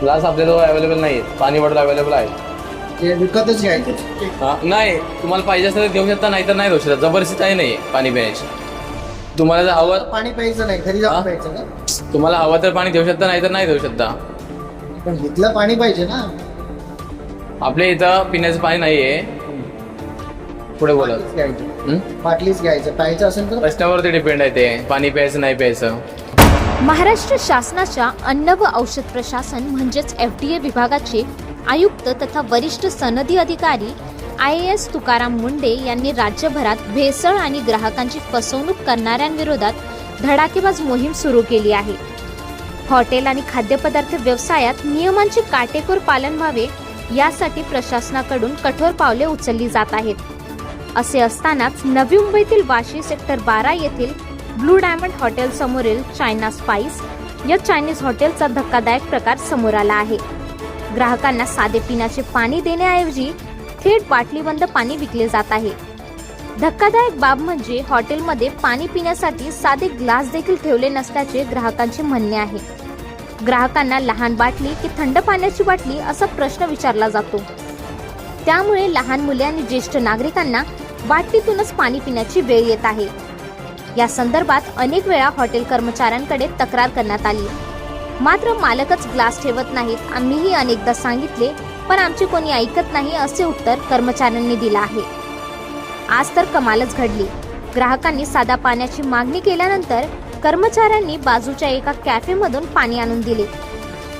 Glass आपल्याजवळ available नाही आहेत, पाणी बॉटल अवेलेबल आहे. ते विकतच घ्यायचे. नाही, तुम्हाला पाहिजे असेल तर देऊ शकता, नाही तर नाही देऊ शकता. जबरदस्ती काही नाही आहे पाणी पिण्याची. तुम्हाला जर हवं, पाणी प्यायचं नाही, घरी जाऊन प्यायचं का? तुम्हाला हवं तर पाणी देऊ शकता, नाही तर नाही देऊ शकता. पण घेतलं पाणी पाहिजे ना. आपल्या इथं पिण्याचं पाणी नाही आहे. पुढे बोला. बाटलीच घ्यायचं. बाटलीच घ्यायचं, प्यायचं असेल तर. रस्त्यावरती डिपेंड आहे ते, पाणी प्यायचं नाही प्यायचं. महाराष्ट्र शासनाच्या अन्न व औषध प्रशासन म्हणजेच FDA विभागाचे आयुक्त तथा वरिष्ठ सनदी अधिकारी IAS तुकाराम मुंडे यांनी राज्यभरात भेसळ आणि ग्राहकांची फसवणूक करणाऱ्यांविरोधात धडाकेबाज मोहीम सुरू केली आहे. हॉटेल आणि खाद्यपदार्थ व्यवसायात नियमांचे काटेकोर पालन व्हावे यासाठी प्रशासनाकडून कठोर पावले उचलली जात आहेत. असे असतानाच नवी मुंबईतील वाशी सेक्टर 12 येथील ब्लू डायमंड हॉटेल समोरील चायना स्पाइस या चायनीज हॉटेलचा धक्कादायक प्रकार समोर आला आहे. ग्राहकांना साधे पिण्याचे पाणी देण्याऐवजी थेट बाटलीबंद पाणी विकले जात आहे. धक्कादायक बाब म्हणजे हॉटेलमध्ये पाणी पिण्यासाठी साधे ग्लास देखील ठेवले नसल्याचे ग्राहकांचे म्हणणे आहे. ग्राहकांना लहान बाटली की थंड पाण्याची बाटली असा प्रश्न विचारला जातो. त्यामुळे लहान मुले आणि ज्येष्ठ नागरिकांना बाटलीतूनच पाणी पिण्याची वेळ येत आहे. या संदर्भात अनेक वेळा हॉटेल कर्मचाऱ्यांकडे तक्रार करण्यात आली, मात्र मालकच ग्लास ठेवत नाहीत. आम्हीही अनेकदा सांगितले, पण आमचे कोणी ऐकत नाही असे उत्तर कर्मचाऱ्यांनी दिलं आहे. आज तर कमालच घडली. ग्राहकांनी साधा पाण्याची मागणी केल्यानंतर कर्मचाऱ्यांनी बाजूच्या एका कॅफेमधून पाणी आणून दिले.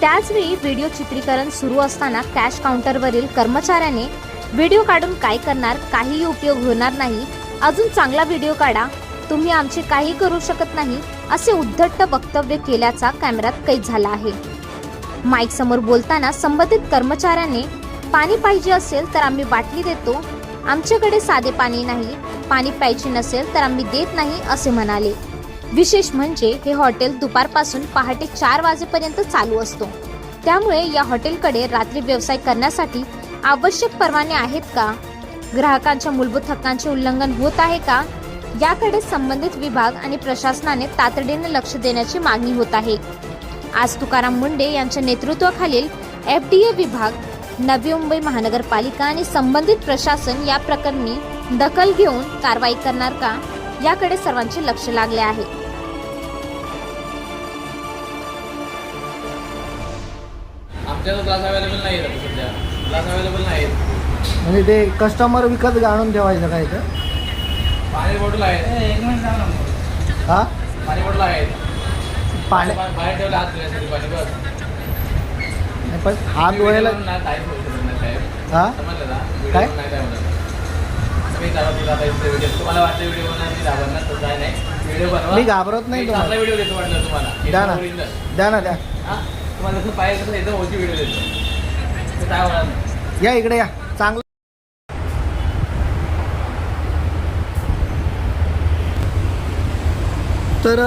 त्याचवेळी व्हिडिओ चित्रीकरण सुरू असताना कॅश काउंटरवरील कर्मचाऱ्याने व्हिडिओ काढून काय करणार, काहीही उपयोग होणार नाही, अजून चांगला व्हिडिओ काढा, तुम्ही आमचे काही करू शकत नाही असे उद्धट वक्तव्य केल्याचा कॅमेऱ्यात कैद झाला आहे. माईक समोर बोलताना संबंधित कर्मचाऱ्याने पाणी पाहिजे असेल तर आम्ही बाटली देतो, आमच्याकडे साधे पाणी नाही, पाणी प्यायचे नसेल तर आम्ही देत नाही असे म्हणाले. विशेष म्हणजे हे हॉटेल दुपारपासून पहाटे 4 वाजेपर्यंत चालू असतो. त्यामुळे या हॉटेलकडे रात्री व्यवसाय करण्यासाठी आवश्यक परवाने आहेत का, ग्राहकांच्या मूलभूत हक्कांचे उल्लंघन होत आहे का, याकडे संबंधित विभाग आणि प्रशासनाने तातडीने लक्ष देण्याची मागणी होत आहे. आज तुकाराम मुंडे यांच्या नेतृत्वाखालील FDA विभाग, नवी मुंबई महानगरपालिका आणि संबंधित प्रशासन या प्रकरणी दखल घेऊन कारवाई करणार का, याकडे सर्वांचे लक्ष लागले आहे. आमच्याकडे ग्लास अवेलेबल नाही आहेत सध्या. ग्लास अवेलेबल नाही आहेत. म्हणजे ते कस्टमर विकत आणून ठेवायचं काय तर. पाणी बॉटल आहे. हा, पाणी बॉटल आहे. पाणी बाहेर ठेवलं हात धुण्यासाठी पाणी बस. नाही, पण हात धुवायला. हा, काय? तुम्हाला वाटतं व्हिडिओ बनवणार, मी घाबरणार तर काय नाही. व्हिडिओ बनवा, मी घाबरत नाही चांगला तुम्हाला. व्हिडिओ देतो वाटलं तुम्हाला. द्या ना. Original. द्या ना, द्या. हा? तुम्हाला जसं पाहिजे तसं एकदम ओळखी व्हिडिओ देतो. ते काय होणार नाही. या इकडे या. चांगलं. तर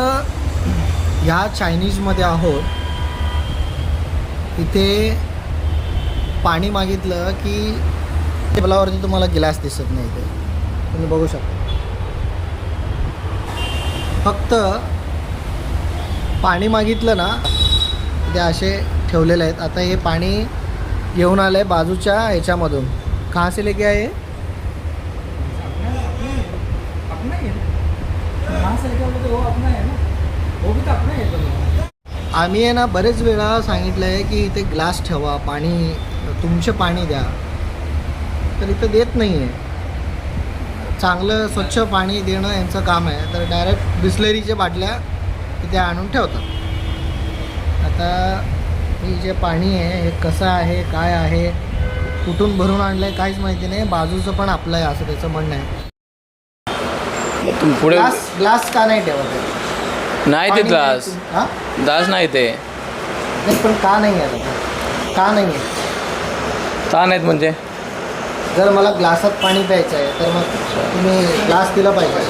ह्या चायनीजमध्ये आहोत. इथे पाणी मागितलं की टेबलावरती तुम्हाला गिलास दिसत नाही, ते तुम्ही बघू शकता. फक्त पाणी मागितलं ना, ते असे ठेवलेले आहेत. आता हे पाणी घेऊन आलं आहे बाजूच्या ह्याच्यामधून. कहाँ से लेके आए? आम्ही आहे ना बरेच वेळा सांगितलं आहे की इथे ग्लास ठेवा, पाणी तुमचे पाणी द्या, तर इथं देत नाही आहे. चांगलं स्वच्छ पाणी देणं यांचं काम आहे, तर डायरेक्ट बिस्लरीच्या बाटल्या इथे आणून ठेवतात. आता हे जे पाणी आहे हे कसं आहे, काय आहे, कुठून भरून आणलं आहे काहीच माहिती नाही. बाजूचं पण आपलं आहे असं त्याचं म्हणणं आहे. पुढे ग्लास का नाही ठेवत आहे? नाही ते ग्लास. हां, ग्लास नाही ते. नाही पण का नाही आहे? का नाही आहे? का नाहीत म्हणजे? जर मला ग्लासात पाणी प्यायचं आहे तर मग तुम्ही ग्लास दिला पाहिजे.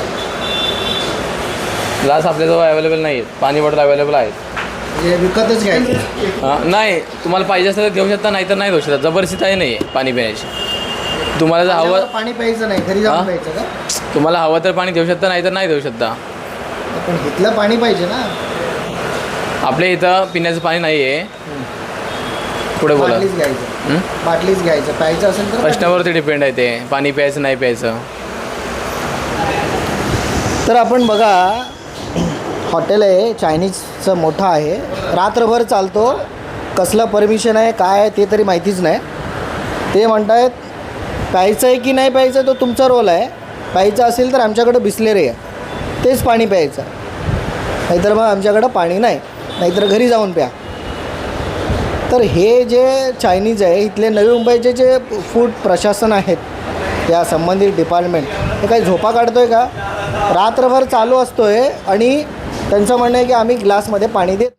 ग्लास आपल्याजवळ अवेलेबल नाही आहेत, पाणी बॉटल अवेलेबल आहेत. म्हणजे विकतच घ्यायचं. नाही, तुम्हाला पाहिजे असेल तर देऊ शकता, नाही तर नाही देऊ शकता. जबरदस्ती काही नाही आहे पाणी पिण्याची. तुम्हाला जर हवं, पाणी प्यायचं नाही, घरी जाऊन प्यायचं का? तुम्हाला हवं तर पाणी देऊ शकता, नाही तर नाही देऊ शकता. पण घेतलं पाणी पाहिजे ना. आपल्या इथं पिण्याचं पाणी नाही आहे. पुढे बोला. बाटलीच घ्यायचं, बाटलीच घ्यायचं. प्यायचं असेल तर कस्टमरवरती डिपेंड आहे ते, पाणी प्यायचं नाही प्यायचं. तर आपण बघा, हॉटेल आहे चायनीजचं, मोठं आहे, रात्रभर चालतो. कसलं परमिशन आहे काय आहे ते तरी माहितीच नाही. ते म्हणतायत प्यायचं आहे की नाही प्यायचं तो तुमचा रोल आहे. प्यायचं असेल तर आमच्याकडं बिसलेरी आहे, तेच पाणी प्यायचं. नाहीतर मग आमच्याकडं पाणी नाही, नाहीतर घरी जाऊन प्या. तर हे जे चायनीज आहे, इथले नवी मुंबईचे जे फूड प्रशासन आहेत, या संबंधित डिपार्टमेंट, हे काही झोपा काढतो आहे का? रात्रभर चालू असतो आहे आणि त्यांचं म्हणणं आहे की आम्ही ग्लासमध्ये पाणी देत.